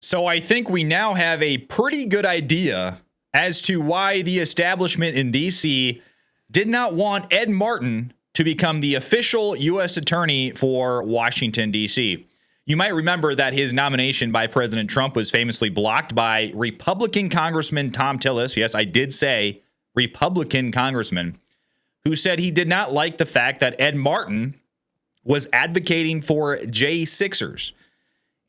So I think we now have a pretty good idea as to why the establishment in D.C. did not want Ed Martin to become the official U.S. attorney for Washington, D.C. You might remember that his nomination by President Trump was famously blocked by Republican Congressman Tom Tillis. Yes, I did say Republican congressman, who said he did not like the fact that Ed Martin was advocating for J6ers.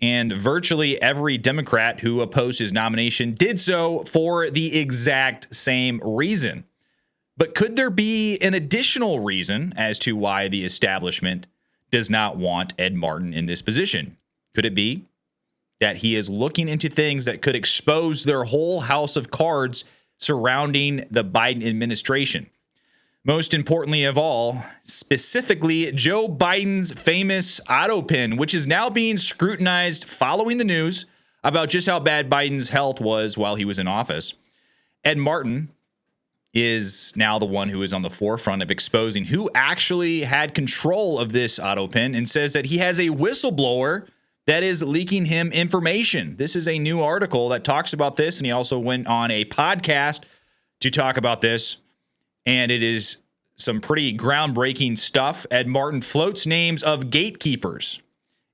And virtually every Democrat who opposed his nomination did so for the exact same reason. But could there be an additional reason as to why the establishment does not want Ed Martin in this position? Could it be that he is looking into things that could expose their whole house of cards surrounding the Biden administration? Most importantly of all, specifically Joe Biden's famous Autopen, which is now being scrutinized following the news about just how bad Biden's health was while he was in office. Ed Martin is now the one who is on the forefront of exposing who actually had control of this Autopen, and says that he has a whistleblower that is leaking him information. This is a new article that talks about this, and he also went on a podcast to talk about this. And it is some pretty groundbreaking stuff. Ed Martin floats names of gatekeepers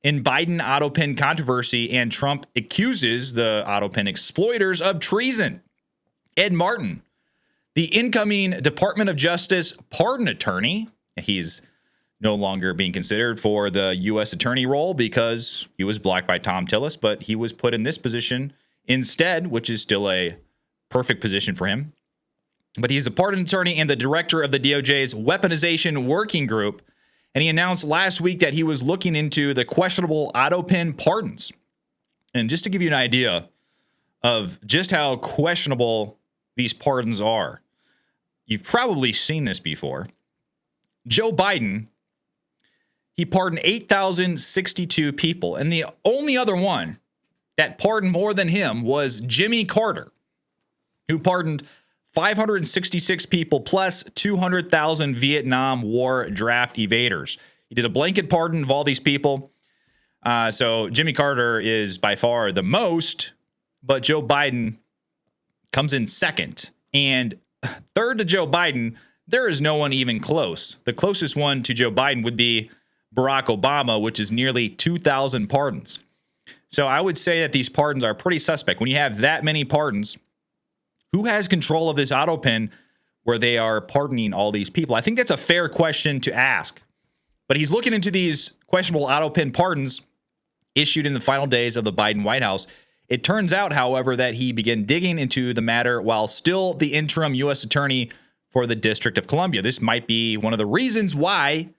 in Biden Autopen controversy, and Trump accuses the Autopen exploiters of treason. Ed Martin, the incoming Department of Justice pardon attorney, he's no longer being considered for the U.S. attorney role because he was blocked by Tom Tillis, but he was put in this position instead, which is still a perfect position for him. But he's a pardon attorney and the director of the DOJ's Weaponization Working Group. And he announced last week that he was looking into the questionable Autopen pardons. And just to give you an idea of just how questionable these pardons are, you've probably seen this before. Joe Biden, he pardoned 8,062 people. And the only other one that pardoned more than him was Jimmy Carter, who pardoned 566 people plus 200,000 Vietnam War draft evaders. He did a blanket pardon of all these people. So Jimmy Carter is by far the most, but Joe Biden comes in second. And third to Joe Biden, there is no one even close. The closest one to Joe Biden would be Barack Obama, which is nearly 2,000 pardons. So I would say that these pardons are pretty suspect. When you have that many pardons, who has control of this Autopen where they are pardoning all these people? I think that's a fair question to ask. But he's looking into these questionable Autopen pardons issued in the final days of the Biden White House. It turns out, however, that he began digging into the matter while still the interim U.S. attorney for the District of Columbia. This might be one of the reasons why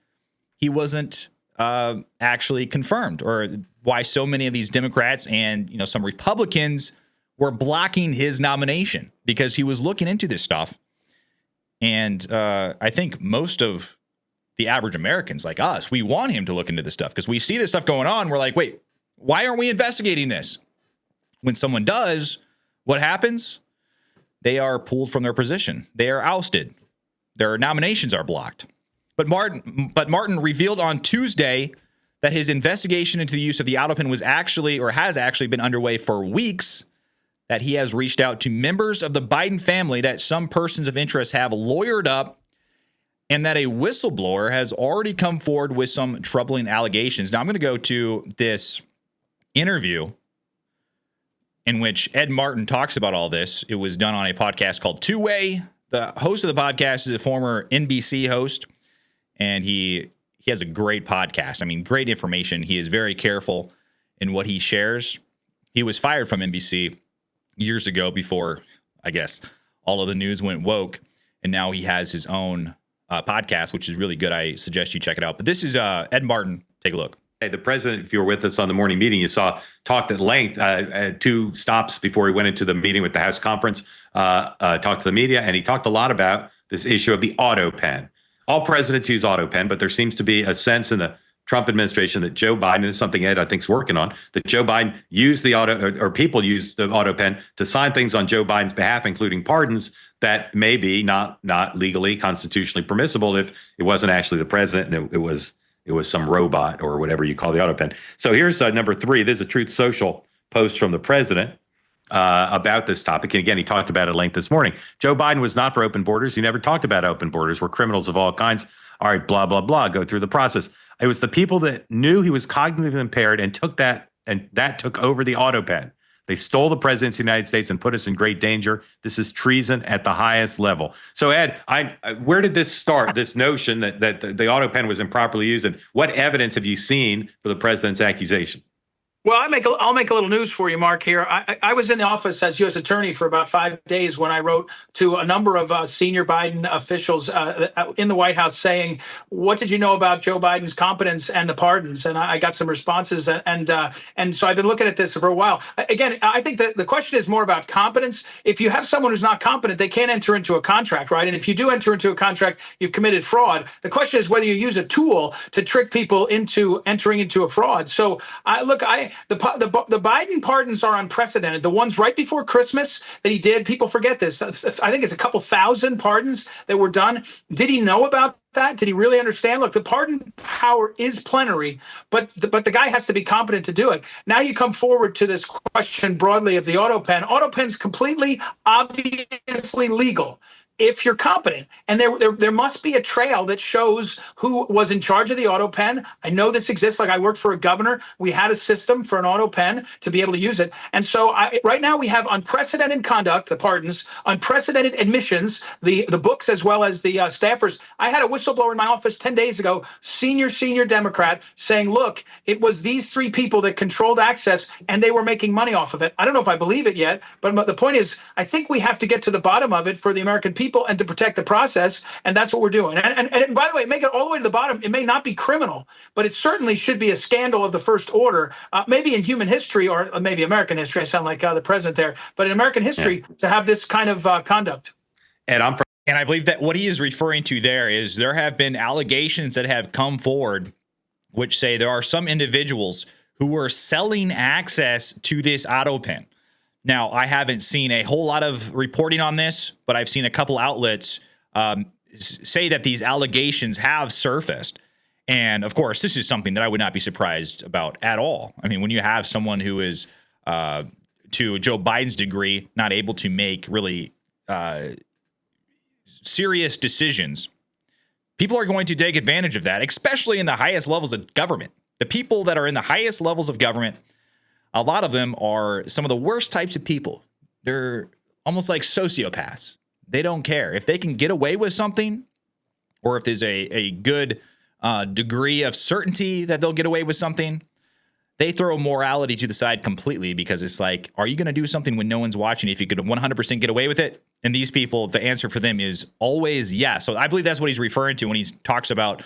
he wasn't actually confirmed, or why so many of these Democrats and some Republicans were blocking his nomination, because he was looking into this stuff. And I think most of the average Americans like us, we want him to look into this stuff because we see this stuff going on. We're like, wait, why aren't we investigating this? When someone does, what happens? They are pulled from their position. They are ousted. Their nominations are blocked. But Martin revealed on Tuesday that his investigation into the use of the Autopen was actually, or has actually been underway for weeks, that he has reached out to members of the Biden family that some persons of interest have lawyered up, and that a whistleblower has already come forward with some troubling allegations. Now, I'm going to go to this interview in which Ed Martin talks about all this. It was done on a podcast called Two Way. The host of the podcast is a former NBC host, and he has a great podcast. I mean, great information. He is very careful in what he shares. He was fired from NBC years ago before, I guess, all of the news went woke. And now he has his own podcast, which is really good. I suggest you check it out. But this is Ed Martin. Take a look. Hey, the president, if you were with us on the morning meeting, you saw talked at length at 2 stops before he went into the meeting with the House conference, talked to the media, and he talked a lot about this issue of the Autopen. All presidents use Autopen, but there seems to be a sense in the Trump administration that Joe Biden, is something Ed I think is working on, that Joe Biden used the or people used the Autopen to sign things on Joe Biden's behalf, including pardons that may be not legally, constitutionally permissible if it wasn't actually the president and it was some robot or whatever you call the Autopen. So here's number 3. This is a Truth Social posts from the president about this topic. And again, he talked about it at length this morning. Joe Biden was not for open borders. He never talked about open borders where criminals of all kinds, all right, blah, blah, blah, go through the process. It was the people that knew he was cognitively impaired and took that, and that took over the Autopen. They stole the president's of the United States and put us in great danger. This is treason at the highest level. So, Ed, where did this start, this notion that the Autopen was improperly used? And what evidence have you seen for the president's accusation? Well, I'll make a little news for you, Mark, here. I was in the office as U.S. Attorney for about 5 days when I wrote to a number of senior Biden officials in the White House saying, what did you know about Joe Biden's competence and the pardons? And I got some responses. And so I've been looking at this for a while. Again, I think that the question is more about competence. If you have someone who's not competent, they can't enter into a contract, right? And if you do enter into a contract, you've committed fraud. The question is whether you use a tool to trick people into entering into a fraud. So the Biden pardons are unprecedented. The ones right before Christmas that he did, people forget this. I think it's a couple thousand pardons that were done. Did he know about that? Did he really understand? Look, the pardon power is plenary, but the guy has to be competent to do it. Now you come forward to this question broadly of the Autopen. Autopen's completely obviously legal if you're competent. And there must be a trail that shows who was in charge of the Autopen. I know this exists. Like, I worked for a governor. We had a system for an Autopen to be able to use it. And so right now we have unprecedented conduct, the pardons, unprecedented admissions, the books, as well as the staffers. I had a whistleblower in my office 10 days ago, senior Democrat, saying, look, it was these 3 people that controlled access and they were making money off of it. I don't know if I believe it yet, but the point is, I think we have to get to the bottom of it for the American people and to protect the process, and that's what we're doing. And by the way, make it all the way to the bottom. It may not be criminal, but it certainly should be a scandal of the first order, maybe in human history, or maybe American history. I sound like the president there, but in American history, to have this kind of conduct. And I believe that what he is referring to there is there have been allegations that have come forward which say there are some individuals who were selling access to this Autopen. Now, I haven't seen a whole lot of reporting on this, but I've seen a couple outlets say that these allegations have surfaced. And of course, this is something that I would not be surprised about at all. I mean, when you have someone who is, to Joe Biden's degree, not able to make really serious decisions, people are going to take advantage of that, especially in the highest levels of government. The people that are in the highest levels of government, a lot of them are some of the worst types of people. They're almost like sociopaths. They don't care. If they can get away with something, or if there's a good degree of certainty that they'll get away with something, they throw morality to the side completely, because it's like, are you going to do something when no one's watching if you could 100% get away with it? And these people, the answer for them is always yes. So I believe that's what he's referring to when he talks about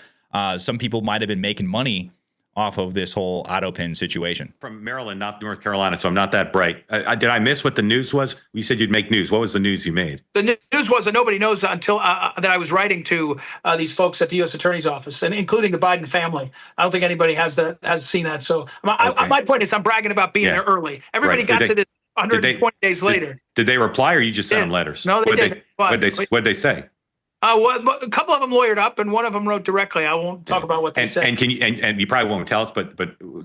some people might have been making money off of this whole Autopen situation. From Maryland, not North Carolina, so I'm not that bright. Did I miss what the news was? You said you'd make news. What was the news you made? The news was that nobody knows until that I was writing to these folks at the U.S. Attorney's Office, and including the Biden family. I don't think anybody has seen that. So my point is, I'm bragging about being there early. Everybody got to this 120 days later. Did they reply, or you just sent them letters? No, they didn't. What'd they say? Well, a couple of them lawyered up, and one of them wrote directly. I won't talk about what they said. And can you and you probably won't tell us, but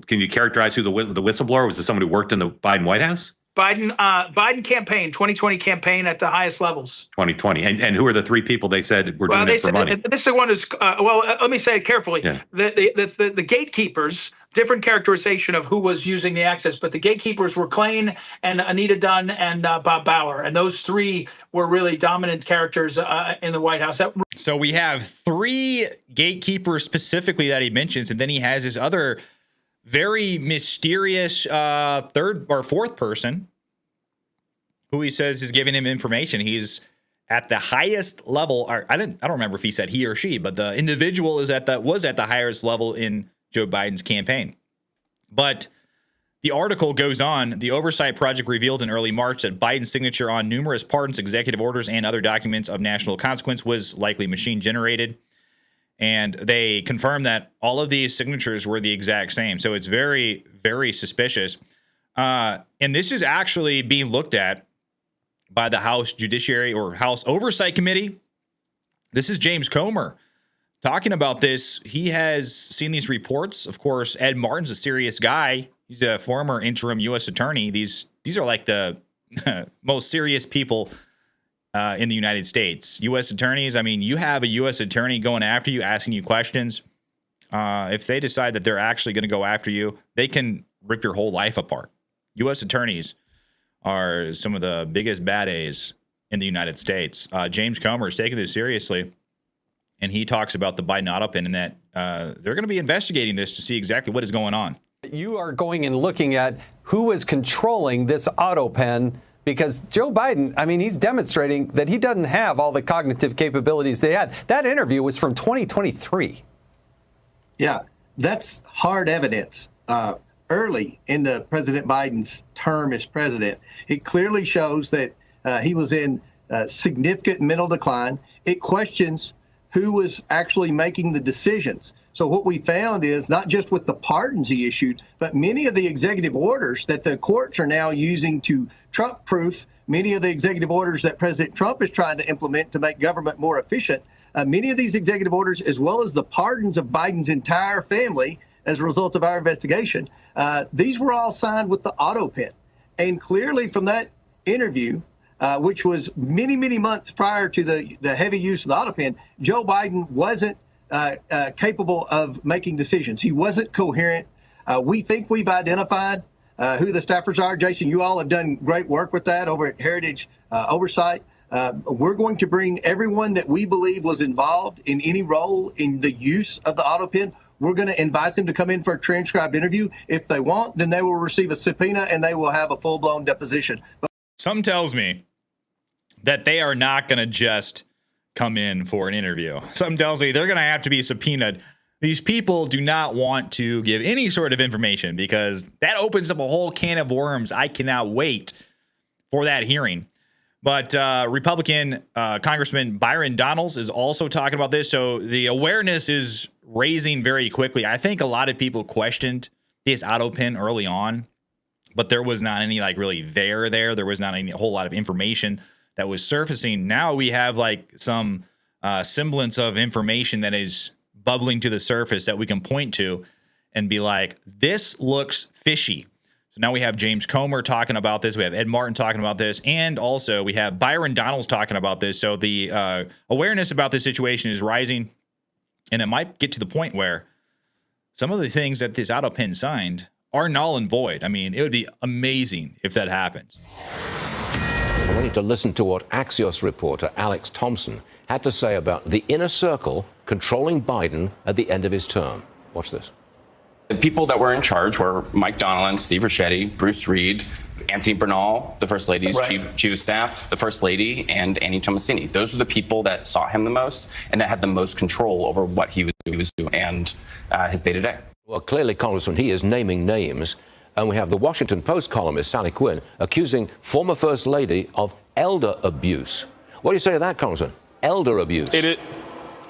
can you characterize who the whistleblower was? It someone who worked in the Biden White House? Biden campaign, 2020 campain at the highest levels. 2020, and who are the 3 people they said were doing it for money? This is the one who's let me say it carefully. Yeah. The gatekeepers. Different characterization of who was using the access, but the gatekeepers were Klain and Anita Dunn and Bob Bauer, and those 3 were really dominant characters in the White House. So we have 3 gatekeepers specifically that he mentions, and then he has this other very mysterious 3rd or 4th person who he says is giving him information. He's at the highest level. Or I don't remember if he said he or she, but the individual was at the highest level in Joe Biden's campaign. But the article goes on. The oversight project revealed in early March that Biden's signature on numerous pardons, executive orders, and other documents of national consequence was likely machine generated. And they confirmed that all of these signatures were the exact same. So it's very, very suspicious. And this is actually being looked at by the House Judiciary or House Oversight Committee. This is James Comer talking about this. He has seen these reports. Of course, Ed Martin's a serious guy. He's a former interim U.S. attorney. These are like the most serious people in the United States. U.S. attorneys, I mean, you have a U.S. attorney going after you, asking you questions. If they decide that they're actually going to go after you, they can rip your whole life apart. U.S. attorneys are some of the biggest bad A's in the United States. James Comer is taking this seriously, and he talks about the Biden Autopen and that they're going to be investigating this to see exactly what is going on. You are going and looking at who is controlling this Autopen, because Joe Biden, I mean, he's demonstrating that he doesn't have all the cognitive capabilities they had. That interview was from 2023. Yeah, that's hard evidence. Early in the President Biden's term as president, it clearly shows that he was in significant mental decline. It questions who was actually making the decisions. So what we found is not just with the pardons he issued, but many of the executive orders that the courts are now using to Trump-proof, many of the executive orders that President Trump is trying to implement to make government more efficient, many of these executive orders, as well as the pardons of Biden's entire family as a result of our investigation, these were all signed with the Autopen. And clearly from that interview, which was many, many months prior to the heavy use of the Autopen, Joe Biden wasn't capable of making decisions. He wasn't coherent. We think we've identified who the staffers are. Jason, you all have done great work with that over at Heritage Oversight. We're going to bring everyone that we believe was involved in any role in the use of the Autopen. We're going to invite them to come in for a transcribed interview. If they want, then they will receive a subpoena and they will have a full-blown deposition. Something tells me that they are not going to just come in for an interview. Something tells me they're going to have to be subpoenaed. These people do not want to give any sort of information because that opens up a whole can of worms. I cannot wait for that hearing. But Republican Congressman Byron Donalds is also talking about this. So the awareness is raising very quickly. I think a lot of people questioned this Autopen early on, but there was not any like really there. There was not a whole lot of information that was surfacing. Now we have like some semblance of information that is bubbling to the surface that we can point to and be like, this looks fishy. So now we have James Comer talking about this. We have Ed Martin talking about this. And also we have Byron Donalds talking about this. So the awareness about this situation is rising. And it might get to the point where some of the things that this Autopen signed are null and void. I mean, it would be amazing if that happens. We need to listen to what Axios reporter Alex Thompson had to say about the inner circle controlling Biden at the end of his term. Watch this. The people that were in charge were Mike Donilon, Steve Ricchetti, Bruce Reed, Anthony Bernal, the First Lady's chief of staff, the First Lady, and Annie Tomasini. Those were the people that saw him the most and that had the most control over what he was doing and his day-to-day. Well, clearly, Congressman, he is naming names. And we have the Washington Post columnist, Sally Quinn, accusing former First Lady of elder abuse. What do you say to that, Congressman? Elder abuse.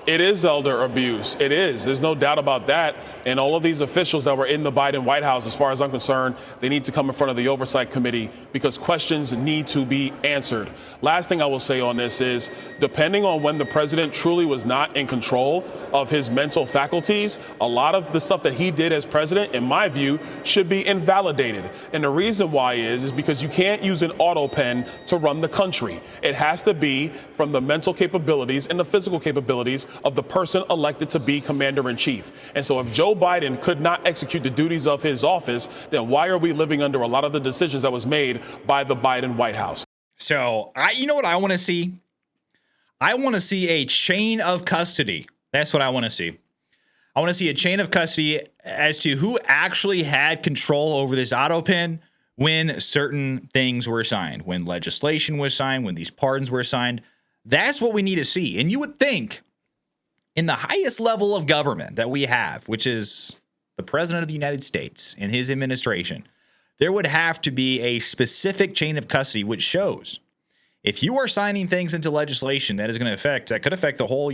It is elder abuse. It is. There's no doubt about that. And all of these officials that were in the Biden White House, as far as I'm concerned, they need to come in front of the Oversight Committee because questions need to be answered. Last thing I will say on this is, depending on when the president truly was not in control of his mental faculties, a lot of the stuff that he did as president, in my view, should be invalidated. And the reason why is because you can't use an Autopen to run the country. It has to be from the mental capabilities and the physical capabilities of the person elected to be commander-in-chief. And so if Joe Biden could not execute the duties of his office, then why are we living under a lot of the decisions that was made by the Biden White House? So, you know what I want to see? I want to see a chain of custody. That's what I want to see. I want to see a chain of custody as to who actually had control over this Autopen when certain things were signed, when legislation was signed, when these pardons were signed. That's what we need to see. And you would think in the highest level of government that we have, which is the President of the United States and his administration, there would have to be a specific chain of custody which shows if you are signing things into legislation that could affect the whole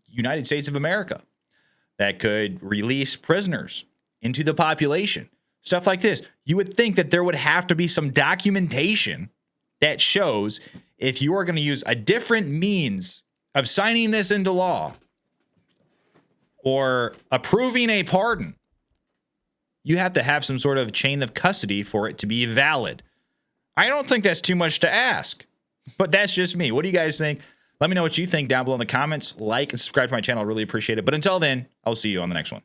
United States of America, that could release prisoners into the population, stuff like this. You would think that there would have to be some documentation that shows if you are going to use a different means of signing this into law or approving a pardon, you have to have some sort of chain of custody for it to be valid. I don't think that's too much to ask, but that's just me. What do you guys think? Let me know what you think down below in the comments. Like and subscribe to my channel. I really appreciate it. But until then, I'll see you on the next one.